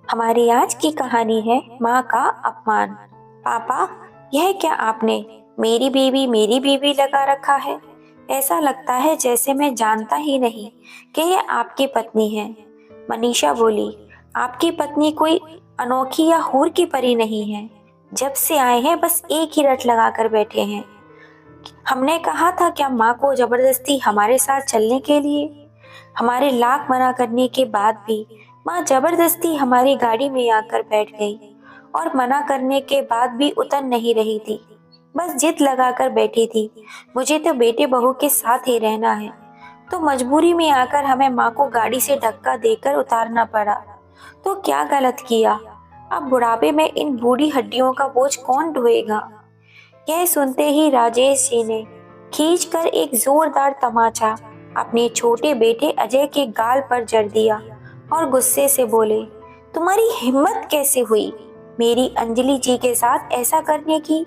हमारी आज की कहानी है माँ का अपमान। पापा, यह क्या आपने मेरी बीवी लगा रखा है? ऐसा लगता है जैसे मैं जानता ही नहीं कि यह आपकी पत्नी है। मनीषा बोली, आपकी पत्नी कोई अनोखी या हूर की परी नहीं है। जब से आए हैं बस एक ही रट लगा कर बैठे हैं। हमने कहा था क्या माँ को जबरदस्ती हमारे साथ चलने के लिए? हमारे लाख मना करने के बाद भी माँ जबरदस्ती हमारी गाड़ी में आकर बैठ गई और मना करने के बाद भी उतर नहीं रही थी। बस जिद लगाकर बैठी थी, मुझे तो बेटे बहू के साथ ही रहना है। तो मजबूरी में आकर हमें माँ को गाड़ी से धक्का देकर उतारना पड़ा। तो क्या गलत किया? अब बुढ़ापे में इन बूढ़ी हड्डियों का बोझ कौन ढोएगा? यह सुनते ही राजेश जी ने खींचकर एक जोरदार तमाचा अपने छोटे बेटे अजय के गाल पर जड़ दिया और गुस्से से बोले, तुम्हारी हिम्मत कैसे हुई मेरी अंजलि जी के साथ ऐसा करने की?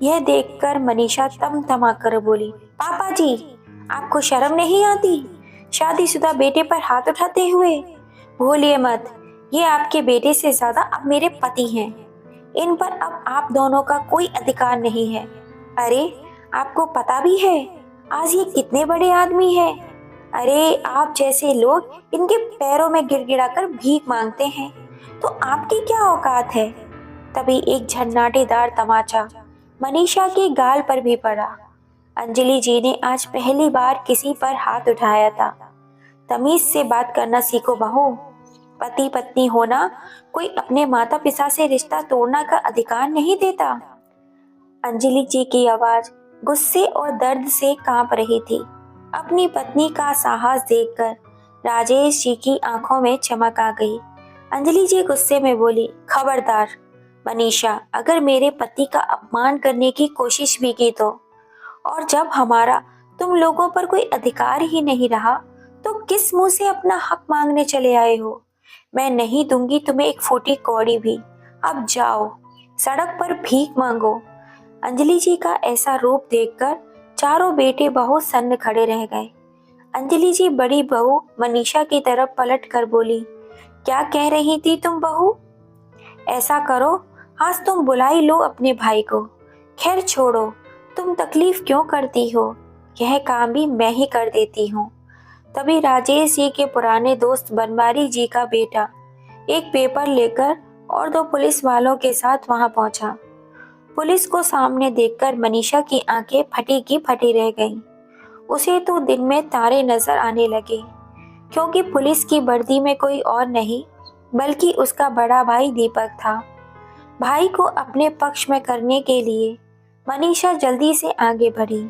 यह देखकर मनीषा तमा कर बोली, पापा जी, आपको शर्म नहीं आती शादीशुदा बेटे पर हाथ उठाते हुए? भूलिए मत, ये आपके बेटे से ज्यादा अब मेरे पति हैं। इन पर अब आप दोनों का कोई अधिकार नहीं है। अरे, आपको पता भी है आज ये कितने बड़े आदमी हैं? अरे, आप जैसे लोग इनके पैरों में गिड़गिड़ाकर भीख मांगते हैं, तो आपकी क्या औकात है? तभी एक झन्नाटेदार तमाचा मनीषा के गाल पर भी पड़ा। अंजलि जी ने आज पहली बार किसी पर हाथ उठाया था। तमीज से बात करना सीखो बहू। पति पत्नी होना कोई अपने माता पिता से रिश्ता तोड़ना का अधिकार नहीं देता। अंजलि जी की आवाज गुस्से और दर्द से कांप रही थी। अपनी पत्नी का साहस देखकर राजेश जी की आंखों में चमक आ गई। अंजलि जी गुस्से में बोली, खबरदार मनीषा, अगर मेरे पति का अपमान करने की कोशिश भी की तो? और जब हमारा तुम लोगों पर कोई अधिकार ही नहीं रहा तो किस मुंह से अपना हक मांगने चले आए हो? मैं नहीं दूंगी तुम्हें एक फूटी कौड़ी भी। अब जाओ, सड़क पर भीख मांगो। अंजलि जी का ऐसा रूप देखकर चारों बेटे बहू सन्न खड़े रह गए। अंजलि जी बड़ी बहू मनीषा की तरफ पलट कर बोली, क्या कह रही थी तुम बहू? ऐसा करो, आज तुम बुलाई लो अपने भाई को। खैर छोड़ो, तुम तकलीफ क्यों करती हो? यह काम भी मैं ही कर देती हूँ। तभी राजेश जी के पुराने दोस्त बनवारी जी का बेटा एक पेपर लेकर और दो पुलिस वालों के साथ वहां पहुंचा। पुलिस को सामने देखकर मनीषा की आंखें फटी की फटी रह गईं। उसे तो दिन में तारे नजर आने लगे, क्योंकि पुलिस की वर्दी में कोई और नहीं बल्कि उसका बड़ा भाई दीपक था। भाई को अपने पक्ष में करने के लिए मनीषा जल्दी से आगे बढ़ी,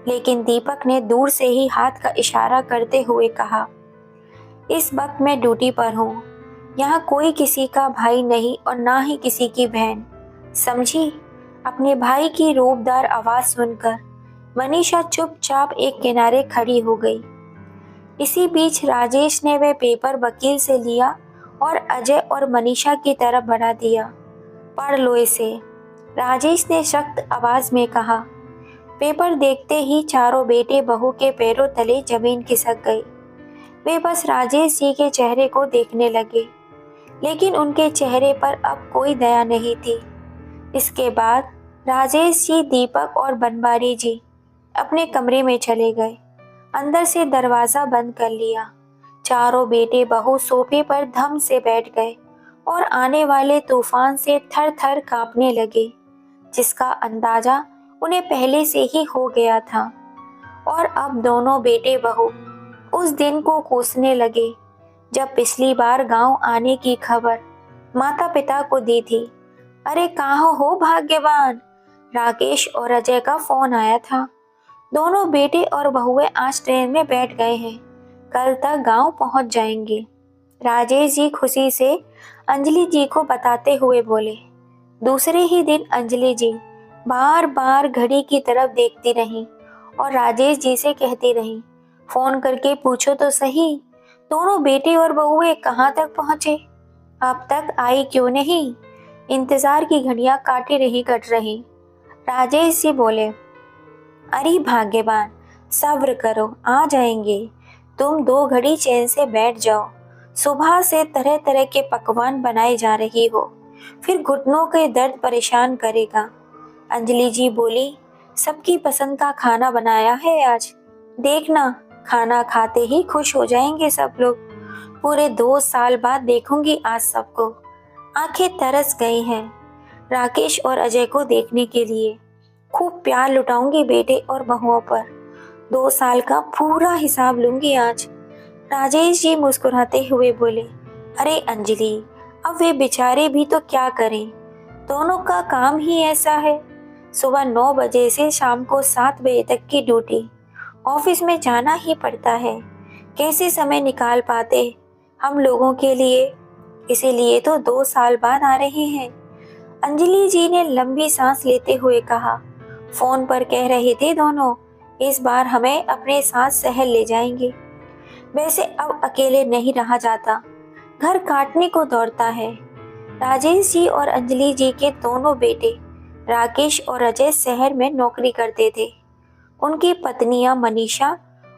लेकिन दीपक ने दूर से ही हाथ का इशारा करते हुए कहा, इस वक्त मैं ड्यूटी पर हूँ। यहाँ कोई किसी का भाई नहीं और ना ही किसी की बहन, समझी? अपने भाई की रूपदार आवाज सुनकर मनीषा चुपचाप एक किनारे खड़ी हो गई। इसी बीच राजेश ने वह पेपर वकील से लिया और अजय और मनीषा की तरफ बढ़ा दिया। पढ़ लो इसे, राजेश ने सख्त आवाज में कहा। पेपर देखते ही चारों बेटे बहू के पैरों तले जमीन खिसक गई। वे बस राजेश जी के चेहरे को देखने लगे, लेकिन उनके चेहरे पर अब कोई दया नहीं थी। इसके बाद राजेश जी, दीपक और बनवारी जी अपने कमरे में चले गए। अंदर से दरवाजा बंद कर लिया। चारों बेटे बहू सोफे पर धम से बैठ गए और आने वाले तूफान से थर थर कांपने लगे, जिसका अंदाजा उन्हें पहले से ही हो गया था। और अब दोनों बेटे बहू उस दिन को कोसने लगे जब पिछली बार गांव आने की खबर माता पिता को दी थी। अरे कहाँ हो भाग्यवान, राकेश और अजय का फोन आया था। दोनों बेटे और बहुएं आज ट्रेन में बैठ गए हैं, कल तक गांव पहुंच जाएंगे। राजेश जी खुशी से अंजलि जी को बताते हुए बोले। दूसरे ही दिन अंजलि जी बार बार घड़ी की तरफ देखती रहीं और राजेश जी से कहती रहीं, फोन करके पूछो तो सही, दोनों बेटे और बहुएं कहाँ तक पहुंचे, अब तक आई क्यों नहीं? इंतजार की घड़ियां काटी रही कट रही। राजेश जी बोले, अरे भाग्यवान, सब्र करो, आ जाएंगे। तुम दो घड़ी चैन से बैठ जाओ, सुबह से तरह तरह के पकवान बनाए जा रही हो, फिर घुटनों के दर्द परेशान करेगा। अंजलि जी बोली, सबकी पसंद का खाना बनाया है आज, देखना खाना खाते ही खुश हो जाएंगे सब लोग। पूरे 2 साल बाद देखूंगी आज सबको। आंखें तरस गई हैं राकेश और अजय को देखने के लिए। खूब प्यार लुटाऊंगी बेटे और बहुओं पर। 2 साल का पूरा हिसाब लूंगी आज। राजेश जी मुस्कुराते हुए बोले, अरे अंजलि, अब वे बेचारे भी तो क्या करें, दोनों का काम ही ऐसा है। सुबह 9 बजे से शाम को 7 बजे तक की ड्यूटी, ऑफिस में जाना ही पड़ता है। कैसे समय निकाल पाते हम लोगों के लिए, इसीलिए तो 2 साल बाद आ रहे हैं। अंजलि जी ने लंबी सांस लेते हुए कहा, फोन पर कह रहे थे दोनों, इस बार हमें अपने साथ शहर ले जाएंगे। वैसे अब अकेले नहीं रहा जाता, घर काटने को दौड़ता है। राजेश जी और अंजलि जी के दोनों बेटे राकेश और अजय शहर में नौकरी करते थे। उनकी पत्नियां मनीषा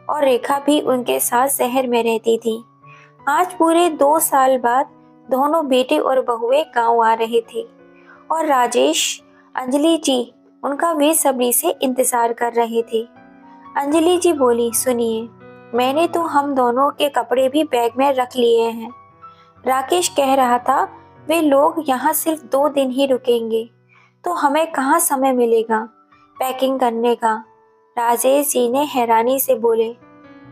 और रेखा भी उनके साथ शहर में रहती थी। आज पूरे 2 साल बाद दोनों बेटे और बहुएं गांव आ रहे थे और राजेश, अंजलि जी उनका बेसब्री से इंतजार कर रहे थे। अंजलि जी बोली, सुनिए, मैंने तो हम दोनों के कपड़े भी बैग में रख लिए हैं। राकेश कह रहा था वे लोग यहाँ सिर्फ 2 दिन ही रुकेंगे, तो हमें कहाँ समय मिलेगा पैकिंग करने का। राजेश जी ने हैरानी से बोले,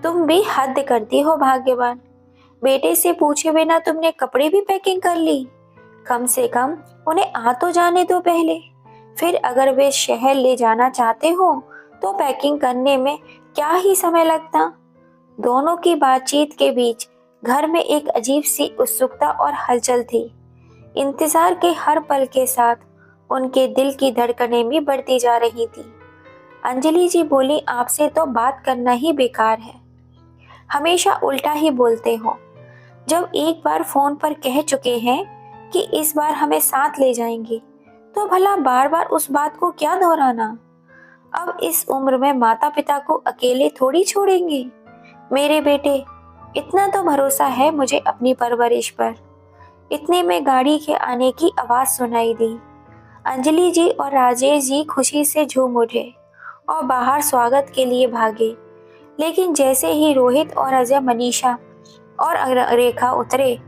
तुम भी हद करती हो भाग्यवान, बेटे से पूछे बिना तुमने कपड़े भी पैकिंग कर ली। कम से कम उन्हें आ तो जाने दो पहले, फिर अगर वे शहर ले जाना चाहते हो तो पैकिंग करने में क्या ही समय लगता। दोनों की बातचीत के बीच घर में एक अजीब सी उत्सुकता और हलचल थी। इंतजार के हर पल के साथ उनके दिल की धड़कनें भी बढ़ती जा रही थी। अंजलि जी बोली, आपसे तो बात करना ही बेकार है, हमेशा उल्टा ही बोलते हो। जब एक बार फोन पर कह चुके हैं कि इस बार हमें साथ ले जाएंगे, तो भला बार बार उस बात को क्या दोहराना। अब इस उम्र में माता पिता को अकेले थोड़ी छोड़ेंगे। मेरे बेटे, इतना तो भरोसा है मुझे अपनी परवरिश पर। इतने में गाड़ी के आने की आवाज सुनाई दी। अंजलि जी और राजेश जी खुशी से झूम उठे और बाहर स्वागत के लिए भागे। लेकिन जैसे ही रोहित और अजय, मनीषा और रेखा उतरे,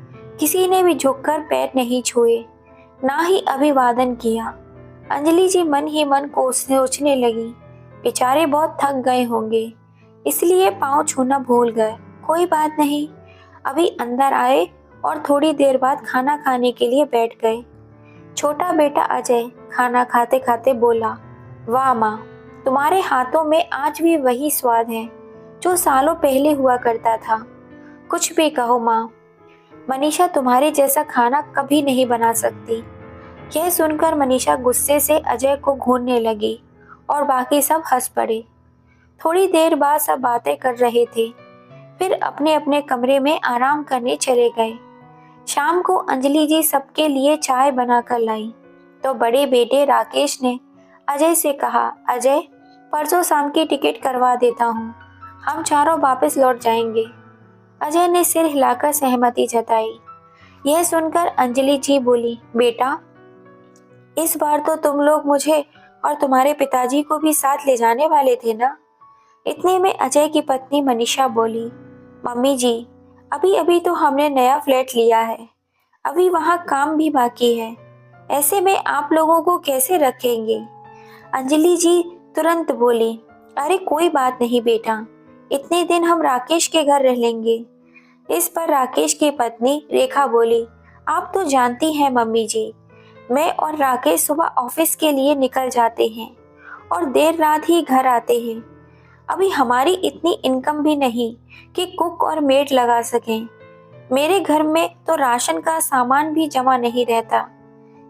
किसी ने भी झुककर पैर नहीं छुए, ना ही अभिवादन किया। अंजलि जी मन ही मन को सोचने लगी, बेचारे बहुत थक गए होंगे, इसलिए पाँव छूना भूल गए। कोई बात नहीं, अभी अंदर आए और थोड़ी देर बाद खाना खाने के लिए बैठ गए। छोटा बेटा अजय खाना खाते खाते बोला, वाह माँ, तुम्हारे हाथों में आज भी वही स्वाद है जो सालों पहले हुआ करता था। कुछ भी कहो माँ, मनीषा तुम्हारे जैसा खाना कभी नहीं बना सकती। यह सुनकर मनीषा गुस्से से अजय को घूरने लगी और बाकी सब हंस पड़े। थोड़ी देर बाद सब बातें कर रहे थे, फिर अपने अपने कमरे में आराम करने चले गए। शाम को अंजलि जी सबके लिए चाय बनाकर लाई, तो बड़े बेटे राकेश ने अजय से कहा, अजय, परसों शाम की टिकट करवा देता हूँ, हम चारों वापस लौट जाएंगे। अजय ने सिर हिलाकर सहमति जताई। यह सुनकर अंजलि जी बोली, बेटा, इस बार तो तुम लोग मुझे और तुम्हारे पिताजी को भी साथ ले जाने वाले थे ना। इतने में अजय की पत्नी मनीषा बोली, मम्मी जी, अभी अभी तो हमने नया फ्लैट लिया है, अभी वहाँ काम भी बाकी है, ऐसे में आप लोगों को कैसे रखेंगे। अंजलि जी तुरंत बोली, अरे कोई बात नहीं बेटा, इतने दिन हम राकेश के घर रह लेंगे। इस पर राकेश की पत्नी रेखा बोली, आप तो जानती हैं मम्मी जी, मैं और राकेश सुबह ऑफिस के लिए निकल जाते हैं और देर रात ही घर आते हैं। अभी हमारी इतनी इनकम भी नहीं कि कुक और मेड लगा सकें। मेरे घर में तो राशन का सामान भी जमा नहीं रहता।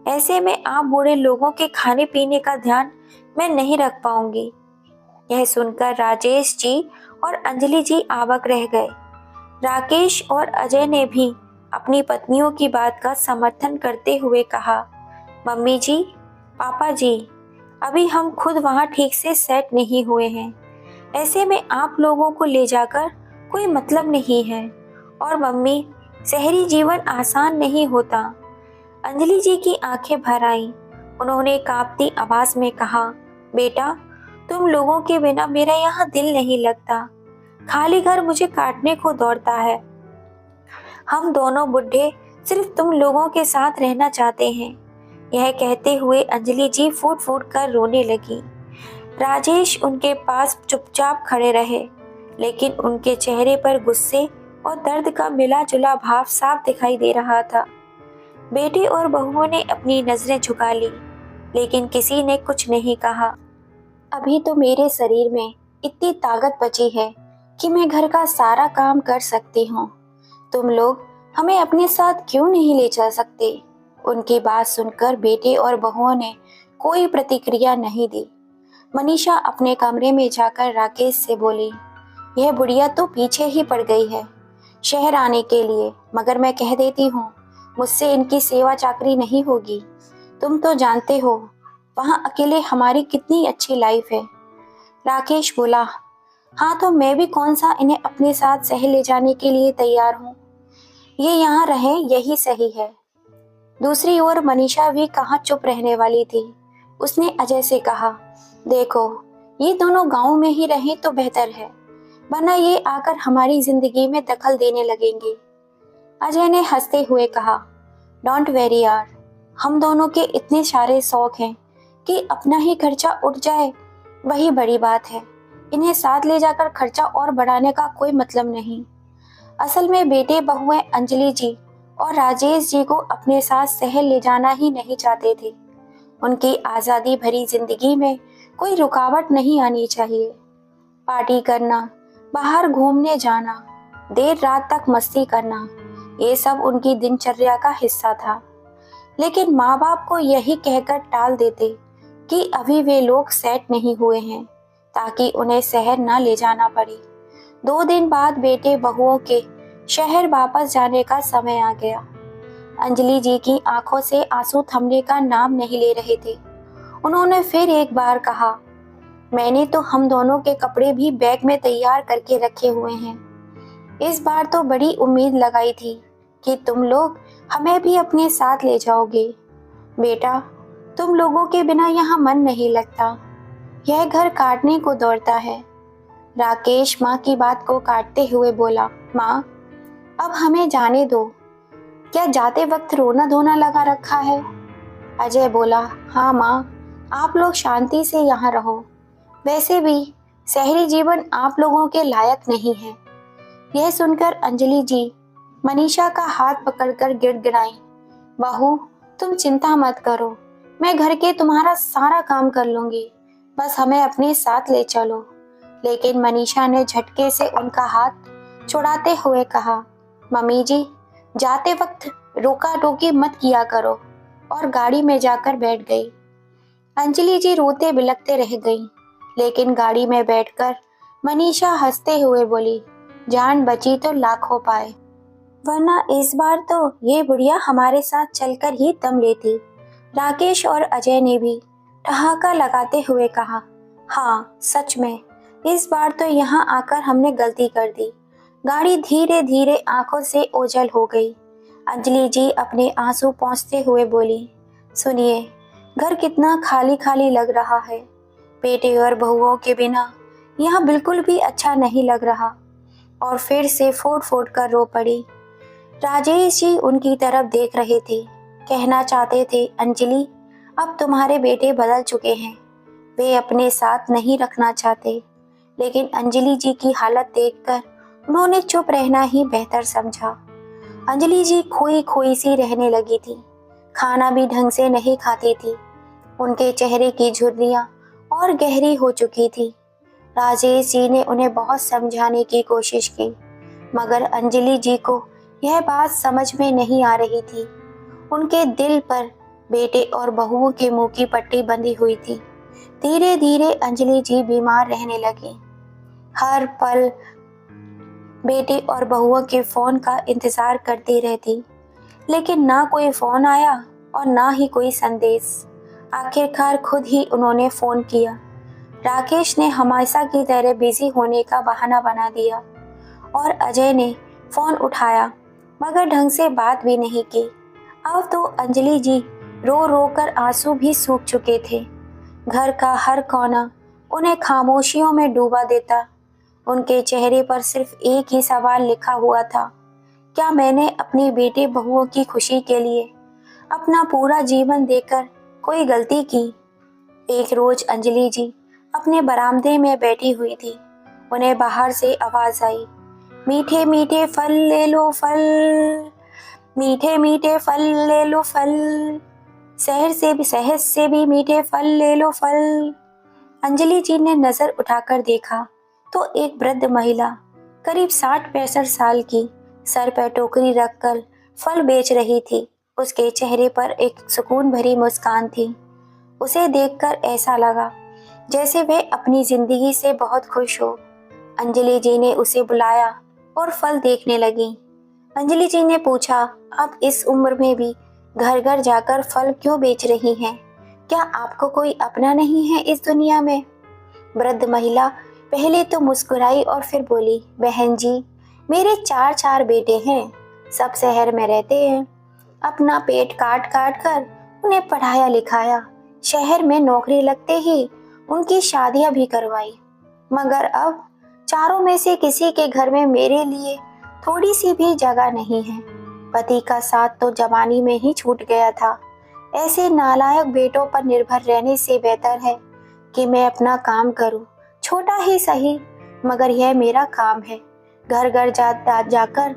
ऐसे में आप बूढ़े लोगों के खाने पीने का ध्यान मैं नहीं रख पाऊंगी। यह सुनकर राजेश जी और अंजलि जी आबक रह गए। राकेश और अजय ने भी अपनी पत्नियों की बात का समर्थन करते हुए कहा, मम्मी जी, पापा जी, अभी हम खुद वहाँ ठीक से सेट नहीं हुए हैं, ऐसे में आप लोगों को ले जाकर कोई मतलब नहीं है। और मम्मी, शहरी जीवन आसान नहीं होता। अंजलि जी की आंखें भर आईं। उन्होंने कांपती आवाज में कहा, बेटा, तुम लोगों के बिना मेरा यहाँ दिल नहीं लगता। खाली घर मुझे काटने को दौड़ता है। हम दोनों बुढ़े सिर्फ तुम लोगों के साथ रहना चाहते हैं। यह कहते हुए अंजलि जी फूट फूट कर रोने लगी। राजेश उनके पास चुपचाप खड़े रहे, लेकिन उनके चेहरे पर गुस्से और दर्द का मिला जुला भाव साफ दिखाई दे रहा था। बेटे और बहुओं ने अपनी नजरें झुका ली, लेकिन किसी ने कुछ नहीं कहा। अभी तो मेरे शरीर में इतनी ताकत बची है कि मैं घर का सारा काम कर सकती हूँ। तुम लोग हमें अपने साथ क्यों नहीं ले चल सकते? उनकी बात सुनकर बेटे और बहुओं ने कोई प्रतिक्रिया नहीं दी। मनीषा अपने कमरे में जाकर राकेश से बोली, यह बुढ़िया तो पीछे ही पड़ गई है शहर आने के लिए, मगर मैं कह देती हूँ, मुझसे इनकी सेवा चाकरी नहीं होगी। तुम तो जानते हो वहाँ अकेले हमारी कितनी अच्छी लाइफ है। राकेश बोला, हाँ तो मैं भी कौन सा इन्हें अपने साथ शहर ले जाने के लिए तैयार हूँ। ये यहाँ रहे यही सही है। दूसरी ओर मनीषा भी कहाँ चुप रहने वाली थी। उसने अजय से कहा, देखो, ये दोनों गांव में ही रहें तो बेहतर है, वरना ये आकर हमारी जिंदगी में दखल देने लगेंगे। अजय ने हंसते हुए कहा, डोंट वेरी यार, हम दोनों के इतने सारे शौक हैं कि अपना ही खर्चा उठ जाए वही बड़ी बात है। इन्हें साथ ले जाकर खर्चा और बढ़ाने का कोई मतलब नहीं। असल में बेटे बहुएं अंजलि जी और राजेश जी को अपने साथ शहर ले जाना ही नहीं चाहते थे। उनकी आज़ादी भरी जिंदगी में कोई रुकावट नहीं आनी चाहिए। पार्टी करना, बाहर घूमने जाना, देर रात तक मस्ती करना, ये सब उनकी दिनचर्या का हिस्सा था। लेकिन माँ बाप को यही कहकर टाल देते कि अभी वे लोग सेट नहीं हुए हैं, ताकि उन्हें शहर न ले जाना पड़े। 2 दिन बाद बेटे बहुओं के शहर वापस जाने का समय आ गया। अंजलि जी की आंखों से आंसू थमने का नाम नहीं ले रहे थे। उन्होंने फिर एक बार कहा, मैंने तो हम दोनों के कपड़े भी बैग में तैयार करके रखे हुए हैं। इस बार तो बड़ी उम्मीद लगाई थी कि तुम लोग हमें भी अपने साथ ले जाओगे। बेटा, तुम लोगों के बिना यहाँ मन नहीं लगता। यह घर काटने को दौड़ता है। राकेश माँ की बात को काटते हुए बोला, माँ, अब हमें जाने दो। क्या जाते वक्त रोना धोना लगा रखा है? अजय बोला, हाँ माँ, आप लोग शांति से यहाँ रहो। वैसे भी शहरी जीवन आप लोगों के लायक नहीं है। यह सुनकर अंजलि जी मनीषा का हाथ पकड़कर गिड़गिड़ाई, बहू, तुम चिंता मत करो, मैं घर के तुम्हारा सारा काम कर लूंगी, बस हमें अपने साथ ले चलो। लेकिन मनीषा ने झटके से उनका हाथ छुड़ाते हुए कहा, मम्मी जी, जाते वक्त रोका टोकी मत किया करो, और गाड़ी में जाकर बैठ गई। अंजलि जी रोते बिलखते रह गईं, लेकिन गाड़ी में बैठकर मनीषा हंसते हुए बोली, जान बची तो लाखों पाए, वरना इस बार तो ये बुढ़िया हमारे साथ चलकर ही दम लेती। राकेश और अजय ने भी ठहाका लगाते हुए कहा, हाँ सच में, इस बार तो यहाँ आकर हमने गलती कर दी। गाड़ी धीरे धीरे आंखों से ओझल हो गई। अंजलि जी अपने आंसू पोंछते हुए बोली, सुनिए, घर कितना खाली खाली लग रहा है। बेटे और बहुओं के बिना यहाँ बिल्कुल भी अच्छा नहीं लग रहा। और फिर से फूट फूट कर रो पड़ी। राजेश जी उनकी तरफ देख रहे थे, कहना चाहते थे, अंजलि, अब तुम्हारे बेटे बदल चुके हैं, वे अपने साथ नहीं रखना चाहते। लेकिन अंजलि जी की हालत देखकर उन्होंने चुप रहना ही बेहतर समझा। अंजलि जी खोई खोई सी रहने लगी थी, खाना भी ढंग से नहीं खाती थी। उनके चेहरे की झुर्रियां और गहरी हो चुकी थी। राजेश जी ने उन्हें बहुत समझाने की कोशिश की, मगर अंजलि जी को यह बात समझ में नहीं आ रही थी। उनके दिल पर बेटे और बहुओं के मुंह की पट्टी बंधी हुई थी। धीरे धीरे अंजलि जी बीमार रहने लगी। हर पल बेटे और बहुओं के फोन का इंतजार करती रहती, लेकिन ना कोई फोन आया और ना ही कोई संदेश। आखिरकार खुद ही उन्होंने फोन किया। राकेश ने हमेशा की तरह बिजी होने का बहाना बना दिया और अजय ने फोन उठाया। मगर ढंग से बात भी नहीं की। अब तो अंजलि जी रो रो कर आंसू भी सूख चुके थे। घर का हर कोना उन्हें खामोशियों में डूबा देता। उनके चेहरे पर सिर्फ एक ही सवाल लिखा हुआ था, क्या मैंने अपनी बेटे बहुओं की खुशी के लिए अपना पूरा जीवन देकर कोई गलती की। एक रोज अंजलि जी अपने बरामदे में बैठी हुई थी। उन्हें बाहर से आवाज आई, मीठे मीठे फल ले लो फल, मीठे मीठे फल ले लो फल, शहद से भी मीठे फल ले लो फल। अंजलि जी ने नजर उठाकर देखा तो एक वृद्ध महिला करीब 60-65 साल की सर पर टोकरी रखकर फल बेच रही थी। उसके चेहरे पर एक सुकून भरी मुस्कान थी। उसे देखकर ऐसा लगा जैसे वह अपनी जिंदगी से बहुत खुश हो। अंजलि जी ने उसे बुलाया और फल देखने लगी। अंजलि जी ने पूछा, आप इस उम्र में भी घर घर जाकर फल क्यों बेच रही हैं? क्या आपको कोई अपना नहीं है इस दुनिया में? वृद्ध महिला पहले तो मुस्कुराई और फिर बोली, बहन जी, मेरे 4 बेटे हैं, सब शहर में रहते हैं। अपना पेट काट काट कर उन्हें पढ़ाया लिखाया, शहर में नौकरी लगते ही उनकी शादियां भी करवाई। मगर अब चारों में से किसी के घर में मेरे लिए थोड़ी सी भी जगह नहीं है। पति का साथ तो जवानी में ही छूट गया था। ऐसे नालायक बेटों पर निर्भर रहने से बेहतर है कि मैं अपना काम करूं, छोटा ही सही, मगर यह मेरा काम है। घर घर जाकर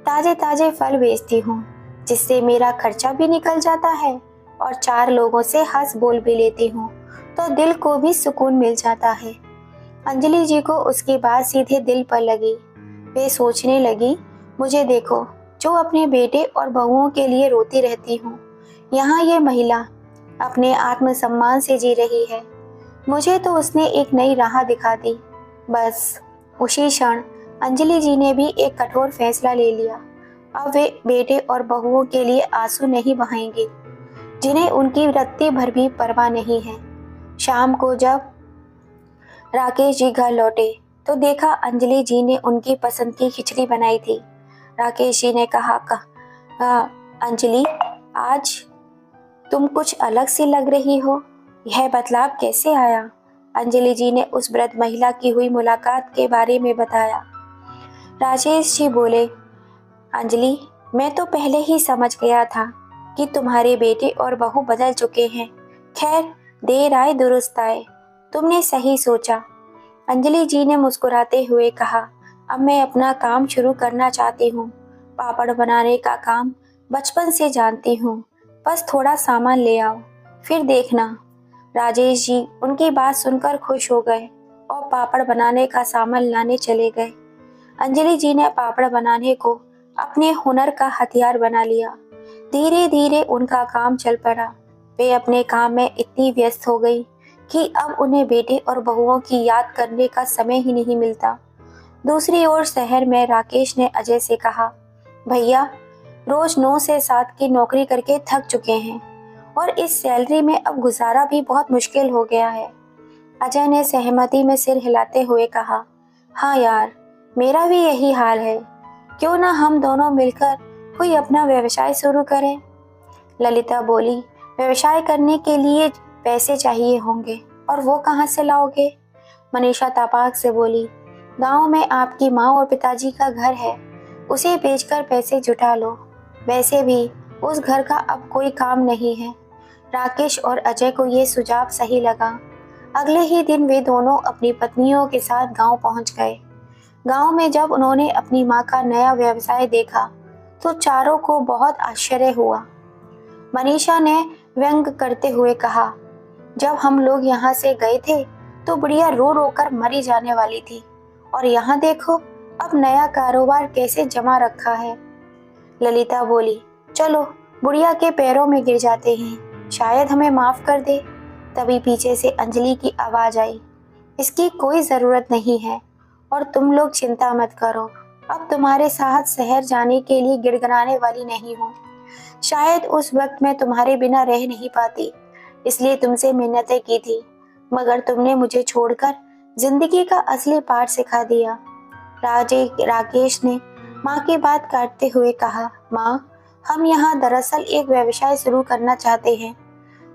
ताजे ताजे फल बेचती हूँ, जिससे मेरा खर्चा भी निकल जाता है और 4 लोगों से हंस बोल भी लेती हूँ, तो दिल को भी सुकून मिल जाता है। अंजलि जी को उसकी बात सीधे दिल पर लगी। वे सोचने लगी, मुझे देखो, जो अपने बेटे और बहुओं के लिए रोती रहती हूँ, यहाँ ये महिला अपने आत्मसम्मान से जी रही है। मुझे तो उसने एक नई राह दिखा दी। बस उसी क्षण अंजलि जी ने भी एक कठोर फैसला ले लिया। अब वे बेटे और बहुओं के लिए आंसू नहीं बहाएंगी, जिन्हें उनकी रत्ती भर भी परवाह नहीं है। शाम को जब राकेश जी घर लौटे तो देखा अंजलि जी ने उनकी पसंद की खिचड़ी बनाई थी। राकेश जी ने कहा, अंजलि, आज तुम कुछ अलग सी लग रही हो, यह बदलाव कैसे आया? अंजलि जी ने उस वृद्ध महिला की हुई मुलाकात के बारे में बताया। राजेश जी बोले, अंजलि, मैं तो पहले ही समझ गया था कि तुम्हारे बेटे और बहू बदल चुके हैं। खैर, देर आए दुरुस्त आए, तुमने सही सोचा। अंजलि जी ने मुस्कुराते हुए कहा, अब मैं अपना काम शुरू करना चाहती हूँ। पापड़ बनाने का काम बचपन से जानती हूँ, बस थोड़ा सामान ले आओ, फिर देखना। राजेश जी उनकी बात सुनकर खुश हो गए और पापड़ बनाने का सामान लाने चले गए। अंजलि जी ने पापड़ बनाने को अपने हुनर का हथियार बना लिया। धीरे धीरे उनका काम चल पड़ा। वे अपने काम में इतनी व्यस्त हो गई कि अब उन्हें बेटे और बहुओं की याद करने का समय ही नहीं मिलता। दूसरी ओर शहर में राकेश ने अजय से कहा, भैया, रोज 9 से 7 की नौकरी करके थक चुके हैं और इस सैलरी में अब गुजारा भी बहुत मुश्किल हो गया है। अजय ने सहमति में सिर हिलाते हुए कहा, हाँ यार, मेरा भी यही हाल है। क्यों ना हम दोनों मिलकर कोई अपना व्यवसाय शुरू करें? ललिता बोली, व्यवसाय करने के लिए पैसे चाहिए होंगे और वो कहाँ से लाओगे? मनीषा तपाक से बोली, गांव में आपकी माँ और पिताजी का घर है, उसे बेचकर पैसे जुटा लो। वैसे भी उस घर का अब कोई काम नहीं है। राकेश और अजय को ये सुझाव सही लगा। अगले ही दिन वे दोनों अपनी पत्नियों के साथ गांव पहुंच गए। गांव में जब उन्होंने अपनी माँ का नया व्यवसाय देखा तो चारों को बहुत आश्चर्य हुआ। मनीषा ने व्यंग करते हुए कहा, जब हम लोग यहाँ से गए थे तो बुढ़िया रो रो कर मरी जाने वाली थी, और यहाँ देखो अब नया कारोबार कैसे जमा रखा है। ललिता बोली, चलो बुढ़िया के पैरों में गिर जाते हैं, शायद हमें माफ कर दे। तभी पीछे से अंजलि की आवाज आई, इसकी कोई जरूरत नहीं है और तुम लोग चिंता मत करो, अब तुम्हारे साथ शहर जाने के लिए गिड़गिड़ाने वाली नहीं हूँ। शायद उस वक्त मैं तुम्हारे बिना रह नहीं पाती, इसलिए तुमसे मिन्नतें की थी, मगर तुमने मुझे छोड़कर जिंदगी का असली पाठ सिखा दिया। राकेश ने माँ की बात काटते हुए कहा, माँ, हम यहाँ दरअसल एक व्यवसाय शुरू करना चाहते हैं।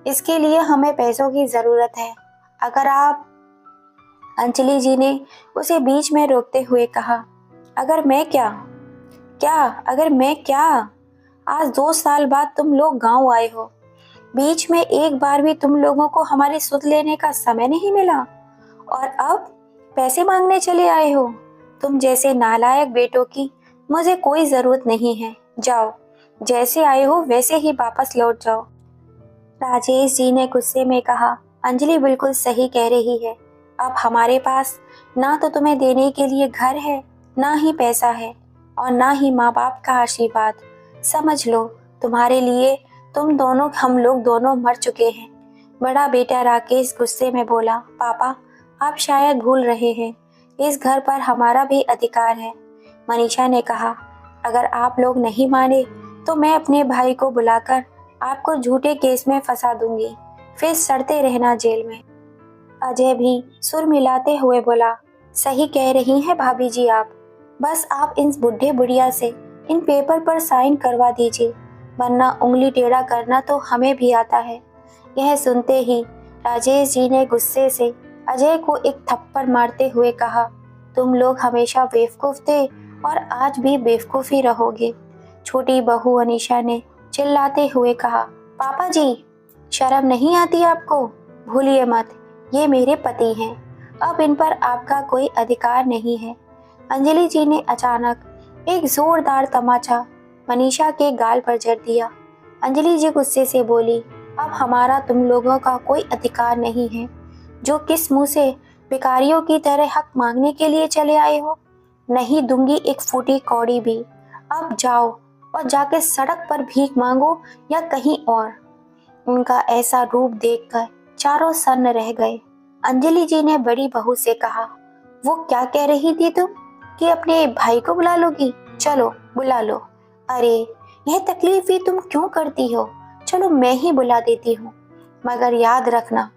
इसके लिए हमें पैसों की जरूरत है। अगर आप अंजलि जी ने उसे बीच में रोकते हुए कहा, अगर मैं क्या क्या अगर मैं क्या आज 2 साल बाद तुम लोग गांव आए हो। बीच में एक बार भी तुम लोगों को हमारी सुध लेने का समय नहीं मिला और अब पैसे मांगने चले आए हो। तुम जैसे नालायक बेटों की मुझे कोई जरूरत नहीं है। जाओ, जैसे आए हो वैसे ही वापस लौट जाओ। राजेश जी ने गुस्से में कहा, अंजलि बिल्कुल सही कह रही है। अब हमारे पास ना तो तुम्हें देने के लिए घर है, ना ही पैसा है और ना ही माँ बाप का आशीर्वाद। समझ लो, तुम्हारे लिए हम लोग दोनों मर चुके हैं। बड़ा बेटा राकेश गुस्से में बोला, पापा, आप शायद भूल रहे हैं, इस घर पर हमारा भी अधिकार है। मनीषा ने कहा, अगर आप लोग नहीं माने तो मैं अपने भाई को बुलाकर आपको झूठे केस में फंसा दूंगी, फिर सड़ते रहना जेल में। अजय भी सुर मिलाते हुए बोला, सही कह रही हैं भाभी जी आप। बस आप इन बुढ़े बुढ़िया से इन पेपर पर साइन करवा दीजिए, वरना उंगली टेढ़ा करना तो हमें भी आता है। यह सुनते ही राजेश जी ने गुस्से से अजय को एक थप्पड़ मारते हुए कहा, तुम लोग हमेशा बेवकूफ थे और आज भी बेवकूफ ही रहोगे। छोटी बहू अनीशा ने चिल्लाते हुए कहा, पापा जी, शर्म नहीं आती आपको? भूलिए मत, ये मेरे पति हैं, अब इन पर आपका कोई अधिकार नहीं है। अंजलि जी ने अचानक एक जोरदार तमाचा मनीषा के गाल पर जड़ दिया। अंजलि जी गुस्से से बोली, अब हमारा तुम लोगों का कोई अधिकार नहीं है। जो किस मुंह से भिखारियों की तरह हक मांगने के लिए चले आए हो? नहीं दूंगी एक फूटी कौड़ी भी। अब जाओ और जाके सड़क पर भीख मांगो या कहीं और। उनका ऐसा रूप देखकर चारों सन्न रह गए। अंजलि जी ने बड़ी बहू से कहा, वो क्या कह रही थी तुम कि अपने भाई को बुला लोगी? चलो बुला लो। अरे, यह तकलीफ भी तुम क्यों करती हो? चलो मैं ही बुला देती हूँ, मगर याद रखना,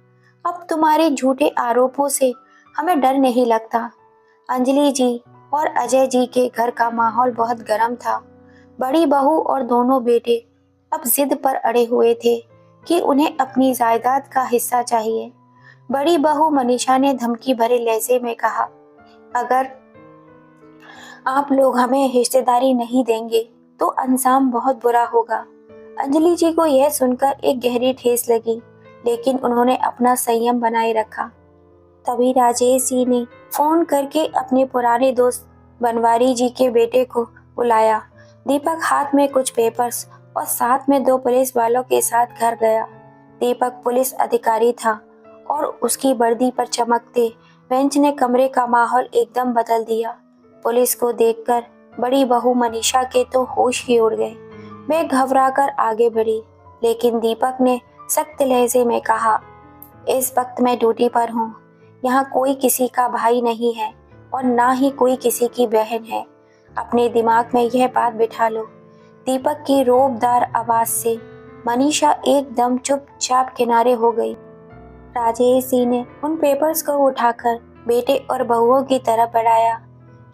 अब तुम्हारे झूठे आरोपों से हमें डर नहीं लगता। अंजलि जी और अजय जी के घर का माहौल बहुत गर्म था। बड़ी बहू और दोनों बेटे अब जिद पर अड़े हुए थे कि उन्हें अपनी जायदाद का हिस्सा चाहिए। बड़ी बहू मनीषा ने धमकी भरे लहजे में कहा, अगर आप लोग हमें हिस्सेदारी नहीं देंगे तो अंजाम बहुत बुरा होगा। अंजलि जी को यह सुनकर एक गहरी ठेस लगी, लेकिन उन्होंने अपना संयम बनाए रखा। तभी राजेश जी ने फोन करके अपने पुराने दोस्त बनवारी जी के बेटे को बुलाया। दीपक हाथ में कुछ पेपर्स और साथ में 2 पुलिस वालों के साथ घर गया। दीपक पुलिस अधिकारी था और उसकी वर्दी पर चमकते बेंच ने कमरे का माहौल एकदम बदल दिया। पुलिस को देखकर बड़ी बहू मनीषा के तो होश ही उड़ गए। वे घबराकर आगे बढ़ी, लेकिन दीपक ने सख्त लहजे में कहा, इस वक्त मैं ड्यूटी पर हूँ। यहाँ कोई किसी का भाई नहीं है और ना ही कोई किसी की बहन है। अपने दिमाग में यह बात बिठा लो। दीपक की रोबदार आवाज से मनीषा एकदम चुपचाप किनारे हो गई। राजेश जी ने उन पेपर्स को उठाकर बेटे और बहुओं की तरफ बढ़ाया।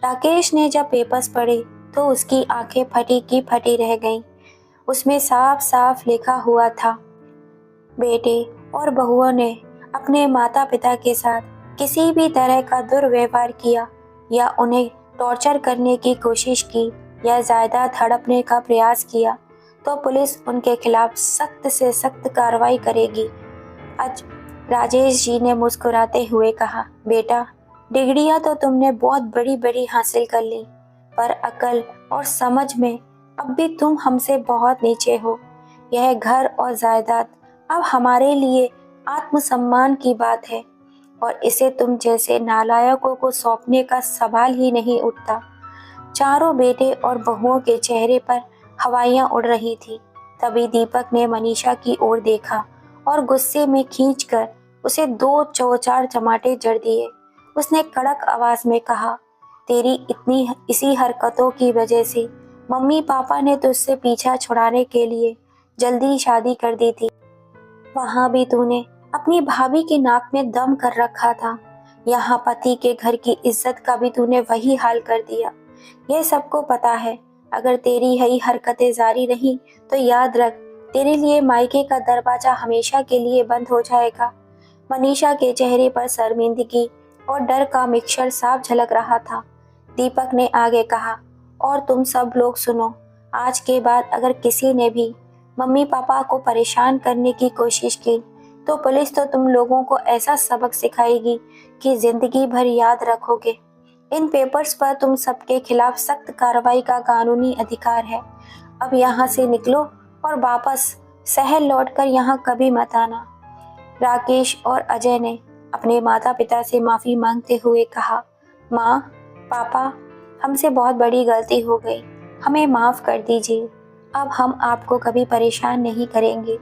राकेश ने जब पेपर्स पढ़े तो उसकी आंखें फटी की फटी रह गईं। उसमें साफ साफ लिखा हुआ था, बेटे और बहुओं ने अपने माता पिता के साथ किसी भी तरह का दुर्व्यवहार किया या उन्हें टॉर्चर करने की कोशिश की या जायदाद हड़पने का प्रयास किया तो पुलिस उनके खिलाफ सख्त से सख्त कार्रवाई करेगी। आज राजेश जी ने मुस्कुराते हुए कहा, बेटा, डिग्रियां तो तुमने बहुत बड़ी बड़ी हासिल कर ली, पर अकल और समझ में अब भी तुम हमसे बहुत नीचे हो। यह घर और जायदाद अब हमारे लिए आत्मसम्मान की बात है और इसे तुम जैसे नालायकों को सौंपने का सवाल ही नहीं उठता। चारों बेटे और बहुओं के चेहरे पर हवाइयां उड़ रही थी। तभी दीपक ने मनीषा की ओर देखा और गुस्से में खींचकर उसे 2 चौचार चमाटे जड़ दिए। उसने कड़क आवाज में कहा, तेरी इसी हरकतों की वजह से मम्मी पापा ने तुझसे पीछा छुड़ाने के लिए जल्दी शादी कर दी थी। वहां भी तूने अपनी भाभी की नाक में दम कर रखा था। यहाँ पति के घर की इज्जत का भी तूने वही हाल कर दिया। यह सबको पता है। अगर तेरी यही हरकतें जारी रही तो याद रख, तेरे लिए मायके का दरवाजा हमेशा के लिए बंद हो जाएगा। मनीषा के चेहरे पर शर्मिंदगी और डर का मिक्सचर साफ झलक रहा था। दीपक ने आगे कहा, और तुम सब लोग सुनो, आज के बाद अगर किसी ने भी मम्मी पापा को परेशान करने की कोशिश की तो पुलिस तो तुम लोगों को ऐसा सबक सिखाएगी कि जिंदगी भर याद रखोगे। इन पेपर्स पर तुम सबके खिलाफ सख्त कार्रवाई का कानूनी अधिकार है। अब यहाँ से निकलो और वापस शहर लौटकर यहाँ कभी मत आना। राकेश और अजय ने अपने माता पिता से माफ़ी मांगते हुए कहा, माँ, पापा, हमसे बहुत बड़ी गलती हो गई, हमें माफ़ कर दीजिए। अब हम आपको कभी परेशान नहीं करेंगे।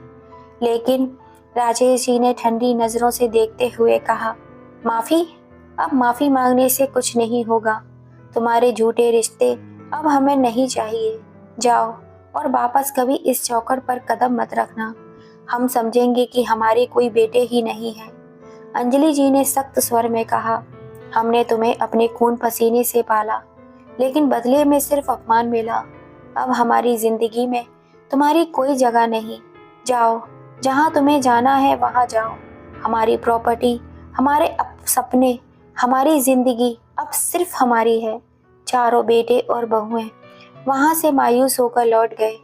लेकिन राजेश जी ने ठंडी नज़रों से देखते हुए कहा, माफ़ी? अब माफ़ी मांगने से कुछ नहीं होगा। तुम्हारे झूठे रिश्ते अब हमें नहीं चाहिए। जाओ और वापस कभी इस चौखट पर कदम मत रखना। हम समझेंगे कि हमारे कोई बेटे ही नहीं है। अंजलि जी ने सख्त स्वर में कहा, हमने तुम्हें अपने खून पसीने से पाला, लेकिन बदले में सिर्फ अपमान मिला। अब हमारी जिंदगी में तुम्हारी कोई जगह नहीं। जाओ, जहाँ तुम्हें जाना है वहाँ जाओ। हमारी प्रॉपर्टी, हमारे सपने, हमारी जिंदगी अब सिर्फ हमारी है। चारों बेटे और बहुएं वहाँ से मायूस होकर लौट गए।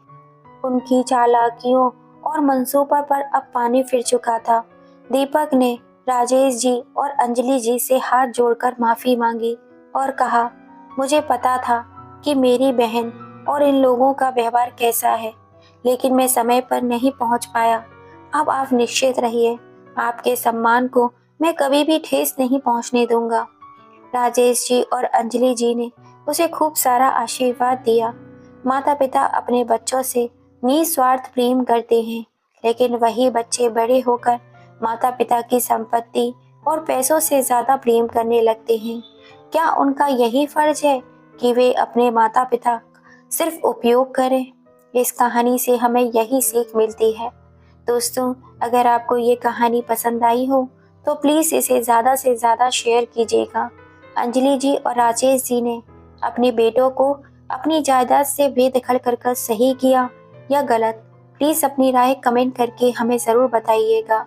उनकी चालाकियों और मंसूबों पर अब पानी फिर चुका था। दीपक ने राजेश जी और अंजलि जी से हाथ जोड़कर माफ़ी मांगी और कहा, मुझे पता था कि मेरी बहन और इन लोगों का व्यवहार कैसा है, लेकिन मैं समय पर नहीं पहुंच पाया। अब आप निश्चित रहिए, आपके सम्मान को मैं कभी भी ठेस नहीं पहुंचने दूंगा। राजेश जी और अंजलि जी ने उसे खूब सारा आशीर्वाद दिया। माता पिता अपने बच्चों से निस्वार्थ प्रेम करते हैं, लेकिन वही बच्चे बड़े होकर माता पिता की संपत्ति और पैसों से ज़्यादा प्रेम करने लगते हैं। क्या उनका यही फर्ज है कि वे अपने माता पिता सिर्फ उपयोग करें? इस कहानी से हमें यही सीख मिलती है। दोस्तों, अगर आपको ये कहानी पसंद आई हो तो प्लीज़ इसे ज़्यादा से ज़्यादा शेयर कीजिएगा। अंजलि जी और राजेश जी ने अपने बेटों को अपनी जायदाद से बेदखल कर सही किया या गलत? प्लीज़ अपनी राय कमेंट करके हमें ज़रूर बताइएगा।